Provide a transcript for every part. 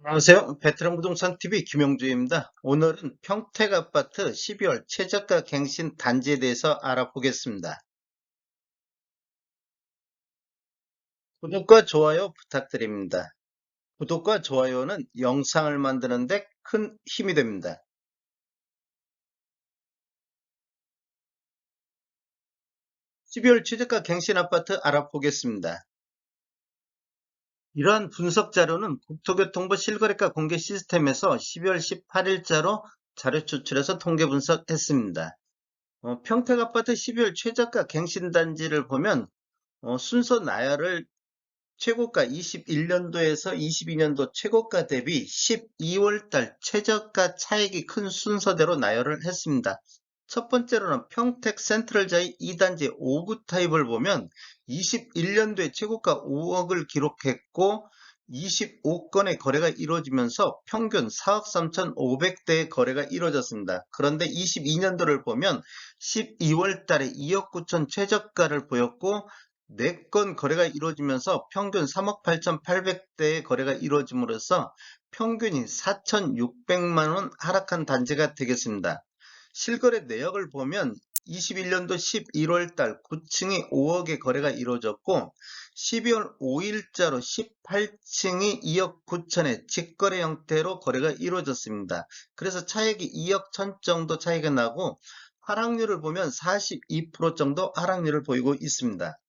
안녕하세요. 베테랑 부동산 TV 김영주입니다. 오늘은 평택아파트 12월 최저가 갱신 단지에 대해서 알아보겠습니다. 구독과 좋아요 부탁드립니다. 구독과 좋아요는 영상을 만드는데 큰 힘이 됩니다. 12월 최저가 갱신 아파트 알아보겠습니다. 이러한 분석 자료는 국토교통부 실거래가 공개 시스템에서 12월 18일자로 자료 추출해서 통계 분석했습니다. 평택아파트 12월 최저가 갱신 단지를 보면 순서 나열을 최고가 21년도에서 22년도 최고가 대비 12월 달 최저가 차익이 큰 순서대로 나열을 했습니다. 첫 번째로는 평택 센트럴자이 2단지 5구 타입을 보면 21년도에 최고가 5억을 기록했고 25건의 거래가 이루어지면서 평균 4억 3,500대의 거래가 이루어졌습니다. 그런데 22년도를 보면 12월 달에 2억 9천 최저가를 보였고 4건 거래가 이루어지면서 평균 3억 8,800대의 거래가 이루어짐으로써 평균이 4,600만 원 하락한 단지가 되겠습니다. 실거래 내역을 보면 21년도 11월 달 9층이 5억의 거래가 이루어졌고 12월 5일자로 18층이 2억 9천의 직거래 형태로 거래가 이루어졌습니다. 그래서 차익이 2억 1천 정도 차이가 나고 하락률을 보면 42% 정도 하락률을 보이고 있습니다.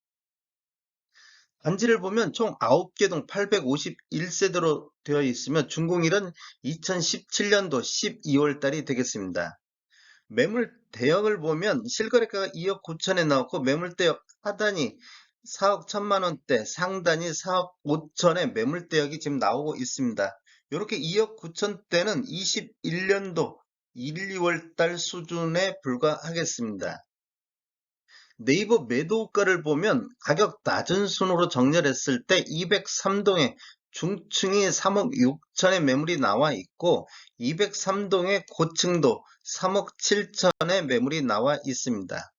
단지를 보면 총 9개 동 851세대로 되어 있으며 준공일은 2017년도 12월 달이 되겠습니다. 매물 대역을 보면 실거래가가 2억 9천에 나왔고 매물 대역 하단이 4억 1천만 원대, 상단이 4억 5천의 매물 대역이 지금 나오고 있습니다. 이렇게 2억 9천대는 21년도 1, 2월 달 수준에 불과하겠습니다. 네이버 매도가를 보면 가격 낮은 순으로 정렬했을 때 203동에 중층이 3억 6천의 매물이 나와 있고 203동의 고층도 3억 7천의 매물이 나와 있습니다.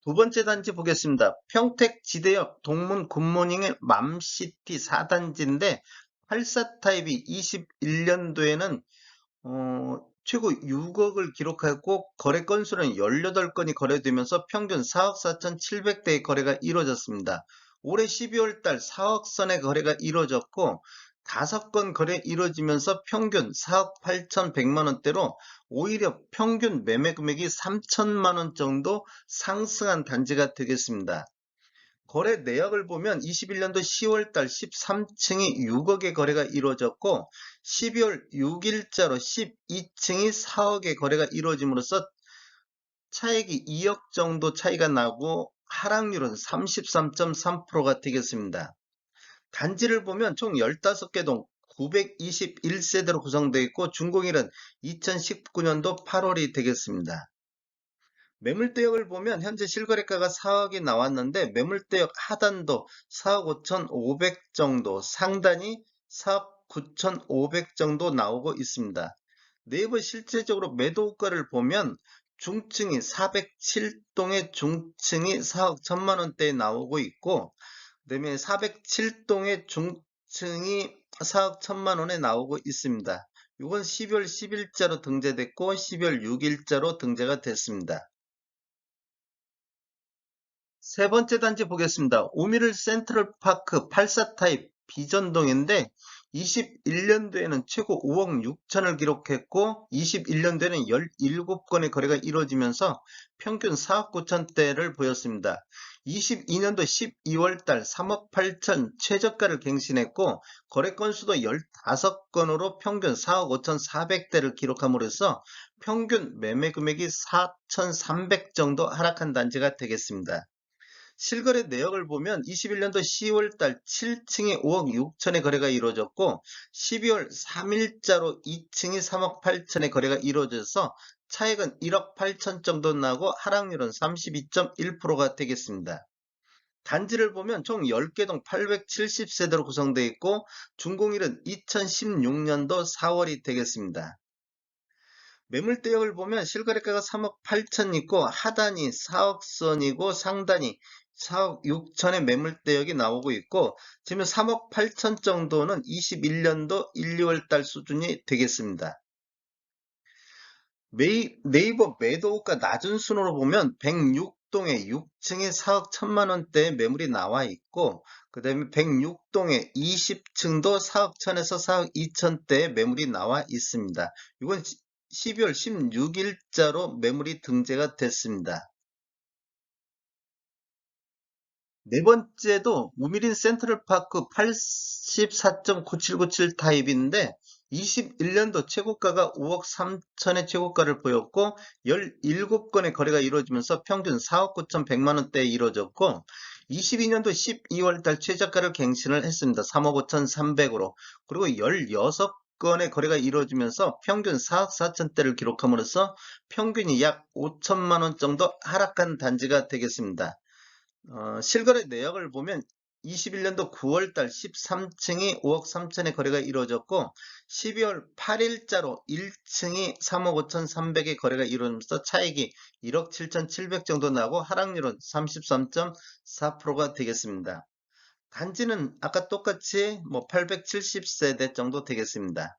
두 번째 단지 보겠습니다. 평택 지대역 동문 굿모닝의 맘시티 4단지인데 84 타입이 21년도에는 최고 6억을 기록하고 거래 건수는 18건이 거래되면서 평균 4억 4,700대의 거래가 이루어졌습니다. 올해 12월 달 4억 선의 거래가 이루어졌고 5건 거래 이루어지면서 평균 4억 8,100만 원대로 오히려 평균 매매 금액이 3천만 원 정도 상승한 단지가 되겠습니다. 거래 내역을 보면 21년도 10월 달 13층이 6억의 거래가 이루어졌고 12월 6일자로 12층이 4억의 거래가 이루어짐으로써 차익이 2억 정도 차이가 나고 하락률은 33.3%가 되겠습니다. 단지를 보면 총 15개 동 921세대로 구성되어 있고 준공일은 2019년도 8월이 되겠습니다. 매물대역을 보면 현재 실거래가가 4억이 나왔는데 매물대역 하단도 4억 5,500 정도, 상단이 4억 9,500 정도 나오고 있습니다. 네이버 실제적으로 매도가를 보면 중층이 407동의 중층이 4억 1천만 원대에 나오고 있고 그다음에 407동의 중층이 4억 1천만 원에 나오고 있습니다. 이건 12월 10일자로 등재됐고 12월 6일자로 등재가 됐습니다. 세 번째 단지 보겠습니다. 오미를 센트럴파크 84 타입 비전동인데 21년도에는 최고 5억 6천을 기록했고 21년도에는 17건의 거래가 이루어지면서 평균 4억 9천대를 보였습니다. 22년도 12월 달 3억 8천 최저가를 갱신했고 거래 건수도 15건으로 평균 4억 5천 4백대를 기록함으로써 평균 매매 금액이 4,300 정도 하락한 단지가 되겠습니다. 실거래 내역을 보면 21년도 10월 달 7층이 5억 6천의 거래가 이루어졌고 12월 3일자로 2층이 3억 8천의 거래가 이루어져서 차익은 1억 8천 정도 나고 하락률은 32.1%가 되겠습니다. 단지를 보면 총 10개 동 870세대로 구성되어 있고 준공일은 2016년도 4월이 되겠습니다. 매물대역을 보면 실거래가가 3억 8천 있고 하단이 4억 선이고 상단이 4억 6천의 매물대역이 나오고 있고, 지금 3억 8천 정도는 21년도 1, 2월 달 수준이 되겠습니다. 네이버 매도가 낮은 순으로 보면 106동에 6층에 4억 1천만 원대의 매물이 나와 있고, 그 다음에 106동에 20층도 4억 1천에서 4억 2천대의 매물이 나와 있습니다. 이건 12월 16일자로 매물이 등재가 됐습니다. 네 번째도 우미린 센트럴파크 84.9797 타입인데 21년도 최고가가 5억 3천의 최고가를 보였고 17건의 거래가 이루어지면서 평균 4억 9천 100만 원대에 이루어졌고 22년도 12월 달 최저가를 갱신을 했습니다. 3억 5천 3백으로. 그리고 16건의 거래가 이루어지면서 평균 4억 4천대를 기록함으로써 평균이 약 5천만 원 정도 하락한 단지가 되겠습니다. 실거래 내역을 보면 21년도 9월달 13층이 5억 3천의 거래가 이루어졌고 12월 8일자로 1층이 3억 5천 3백의 거래가 이루어지면서 차익이 1억 7천 7백 정도 나고 하락률은 33.4%가 되겠습니다. 단지는 아까 똑같이 870세대 정도 되겠습니다.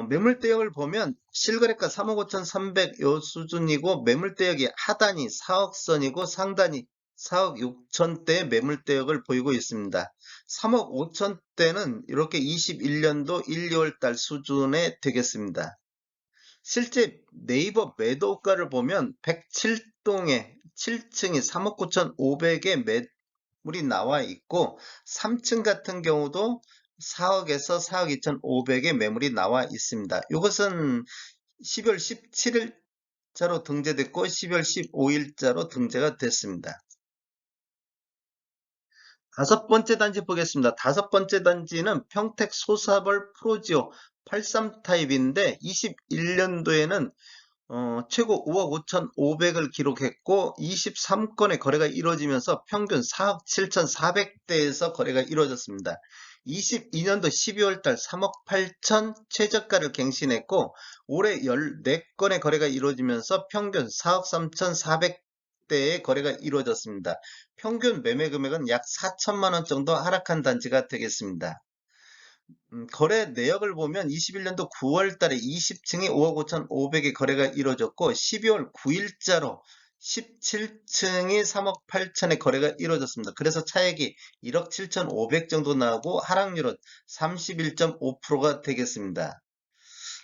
매물대역을 보면 실거래가 3억 5천 3백 요 수준이고 매물대역이 하단이 4억 선이고 상단이 4억 6천대의 매물대역을 보이고 있습니다. 3억 5천대는 이렇게 21년도 1, 2월 달 수준에 되겠습니다. 실제 네이버 매도가를 보면 107동에 7층이 3억 9천 5백의 물이 나와 있고 3층 같은 경우도 4억에서 4억 2,500의 매물이 나와 있습니다. 이것은 12월 17일자로 등재됐고 12월 15일자로 등재가 됐습니다. 다섯 번째 단지 보겠습니다. 다섯 번째 단지는 평택 소사벌 프로지오 83 타입인데 21년도에는 최고 5억 5,500을 기록했고 23건의 거래가 이루어지면서 평균 4억 7,400대에서 거래가 이루어졌습니다. 22년도 12월 달 3억 8천 최저가를 갱신했고 올해 14건의 거래가 이루어지면서 평균 4억 3,400대의 거래가 이루어졌습니다. 평균 매매 금액은 약 4천만 원 정도 하락한 단지가 되겠습니다. 거래 내역을 보면 21년도 9월 달에 20층이 5억 5천 5백의 거래가 이루어졌고 12월 9일자로 17층이 3억 8천의 거래가 이루어졌습니다. 그래서 차액이 1억 7천 5백 정도 나오고 하락률은 31.5%가 되겠습니다.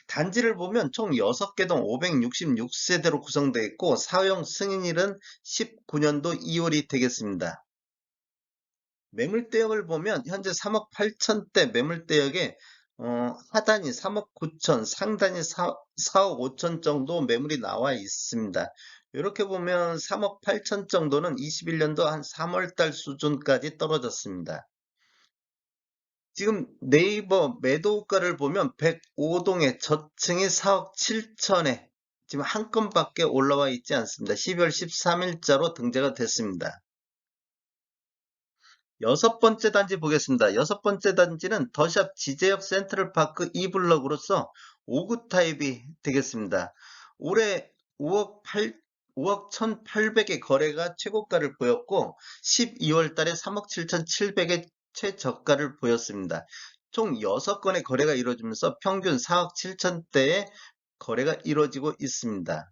단지를 보면 총 6개 동 566세대로 구성되어 있고 사용 승인일은 19년도 2월이 되겠습니다. 매물대역을 보면 현재 3억 8천대 매물대역에 하단이 3억 9천, 상단이 4억 5천 정도 매물이 나와 있습니다. 이렇게 보면 3억 8천 정도는 21년도 한 3월 달 수준까지 떨어졌습니다. 지금 네이버 매도가를 보면 105동의 저층이 4억 7천에 지금 한 건밖에 올라와 있지 않습니다. 12월 13일자로 등재가 됐습니다. 여섯 번째 단지 보겠습니다. 여섯 번째 단지는 더샵 지제역 센트럴파크 E블럭으로서 5구 타입이 되겠습니다. 올해 5억 1,800의 거래가 최고가를 보였고 12월 달에 3억 7,700의 최저가를 보였습니다. 총 6건의 거래가 이루어지면서 평균 4억 7천대의 거래가 이루어지고 있습니다.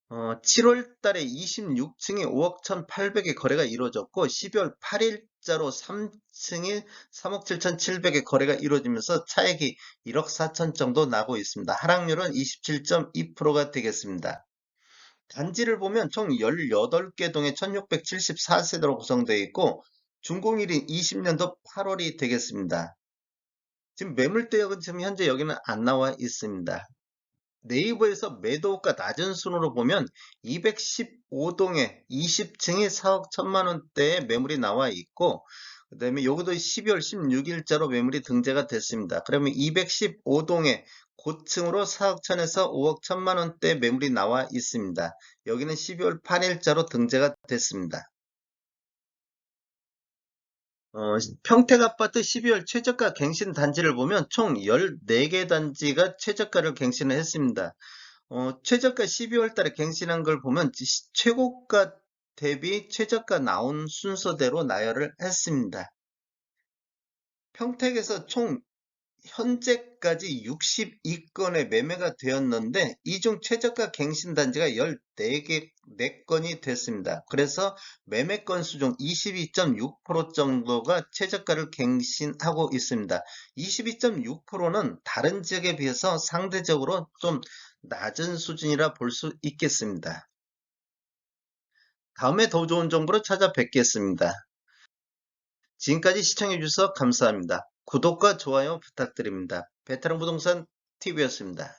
7월 달에 26층이 5억 1,800의 거래가 이루어졌고 12월 8일자로 3층이 3억 7,700의 거래가 이루어지면서 차액이 1억 4천 정도 나고 있습니다. 하락률은 27.2%가 되겠습니다. 단지를 보면 총 18개 동에 1674세대로 구성되어 있고 준공일이 20년도 8월이 되겠습니다. 지금 매물대역은 지금 현재 여기는 안 나와 있습니다. 네이버에서 매도가 낮은 순으로 보면 215동에 20층이 4억 1천만 원대의 매물이 나와 있고 그 다음에 여기도 12월 16일자로 매물이 등재가 됐습니다. 그러면 215동에 고층으로 4억 천에서 5억 1천만 원대 매물이 나와 있습니다. 여기는 12월 8일자로 등재가 됐습니다. 평택아파트 12월 최저가 갱신 단지를 보면 총 14개 단지가 최저가를 갱신을 했습니다. 최저가 12월 달에 갱신한 걸 보면 최고가 대비 최저가 나온 순서대로 나열을 했습니다. 평택에서 총 현재까지 62건의 매매가 되었는데 이 중 최저가 갱신단지가 14건이 됐습니다. 그래서 매매 건수 중 22.6% 정도가 최저가를 갱신하고 있습니다. 22.6%는 다른 지역에 비해서 상대적으로 좀 낮은 수준이라 볼 수 있겠습니다. 다음에 더 좋은 정보로 찾아뵙겠습니다. 지금까지 시청해주셔서 감사합니다. 구독과 좋아요 부탁드립니다. 베테랑 부동산 TV였습니다.